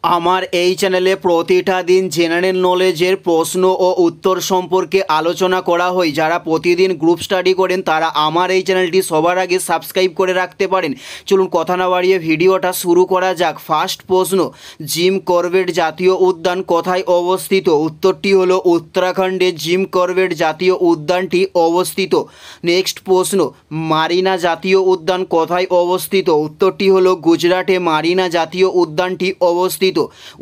আমার এই চ্যানেলে প্রতিটা দিন জেনারেল নলেজের প্রশ্ন ও উত্তর সম্পর্কে আলোচনা করা হয়। যারা প্রতিদিন গ্রুপ স্টাডি করেন তারা আমার এই চ্যানেলটি সবার আগে সাবস্ক্রাইব করে রাখতে পারেন। চলুন কথা না বাড়িয়ে ভিডিওটা শুরু করা যাক। ফার্স্ট প্রশ্ন, জিম করবেট জাতীয় উদ্যান কোথায় অবস্থিত? উত্তরটি হলো উত্তরাখণ্ডে জিম করবেট জাতীয় উদ্যানটি অবস্থিত। নেক্সট প্রশ্ন, মারিনা জাতীয় উদ্যান কোথায় অবস্থিত? উত্তরটি হলো গুজরাটে মারিনা জাতীয় উদ্যানটি অবস্থিত।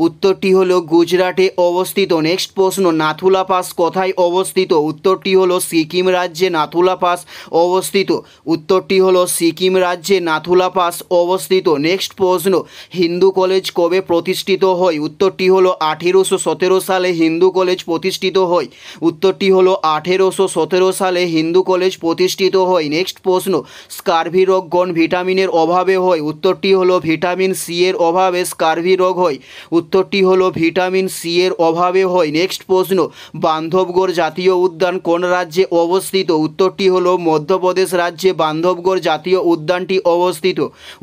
উত্তরটি হলো গুজরাটে অবস্থিত। নেক্সট প্রশ্ন, নাথুলা পাস কোথায় অবস্থিত? উত্তরটি হলো সিকিম রাজ্যে নাথুলা পাস অবস্থিত। উত্তরটি হলো সিকিম রাজ্যে নাথুলা পাস অবস্থিত। নেক্সট প্রশ্ন, হিন্দু কলেজ কবে প্রতিষ্ঠিত হয়? উত্তরটি হলো 1817 সালে হিন্দু কলেজ প্রতিষ্ঠিত হয়। উত্তরটি হলো 1817 সালে হিন্দু কলেজ প্রতিষ্ঠিত হয়। নেক্সট প্রশ্ন, স্কার্ভি রোগ কোন ভিটামিনের অভাবে হয়? উত্তরটি হলো ভিটামিন সি এর অভাবে স্কার্ভি রোগ হয়। উত্তরটি হলো ভিটামিন সি এর অভাবে হয়। নেক্সট প্রশ্ন, বান্ধবগড় জাতীয় উদ্যান কোন রাজ্যে অবস্থিত? উত্তরটি হলো মধ্যপ্রদেশ রাজ্যে বান্ধবগড় জাতীয় উদ্যানটি অবস্থিত।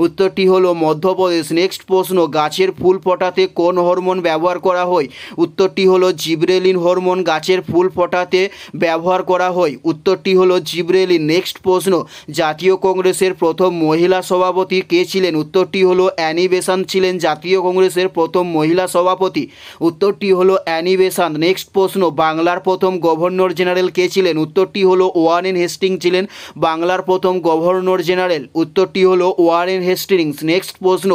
উত্তরটি হলো মধ্যপ্রদেশ। নেক্সট প্রশ্ন, গাছের ফুল ফোটাতে কোন হরমোন ব্যবহার করা হয়? উত্তরটি হলো জিবরেলিন হরমোন গাছের ফুল ফোটাতে ব্যবহার করা হয়। উত্তরটি হলো জিবরেলিন। নেক্সট প্রশ্ন, জাতীয় কংগ্রেসের প্রথম মহিলা সভাপতি কে ছিলেন? উত্তরটি হলো অ্যানি বেসান্ট ছিলেন জাতীয় কংগ্রেসের প্রথম মহিলা সভাপতি। উত্তরটি হলো অ্যানি বেসান্ট। নেক্সট প্রশ্ন, বাংলার প্রথম গভর্নর জেনারেল কে ছিলেন? উত্তরটি হলো ওয়ারেন হেস্টিংস ছিলেন বাংলার প্রথম গভর্নর জেনারেল। উত্তরটি হলো ওয়ারেন হেস্টিংস। নেক্সট প্রশ্ন,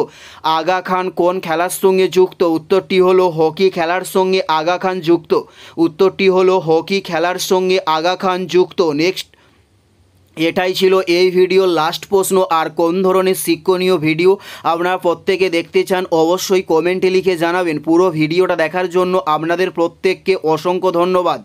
আগা খান কোন খেলার সঙ্গে যুক্ত? উত্তরটি হলো হকি খেলার সঙ্গে আগা খান যুক্ত। উত্তরটি হলো হকি খেলার সঙ্গে আগা খান যুক্ত। নেক্সট, এটাই ছিল এই ভিডিওর লাস্ট প্রশ্ন। আর কোন ধরনের শিক্ষণীয় ভিডিও আপনারা প্রত্যেকে দেখতে চান অবশ্যই কমেন্টে লিখে জানাবেন। পুরো ভিডিওটা দেখার জন্য আপনাদের প্রত্যেককে অসংখ্য ধন্যবাদ।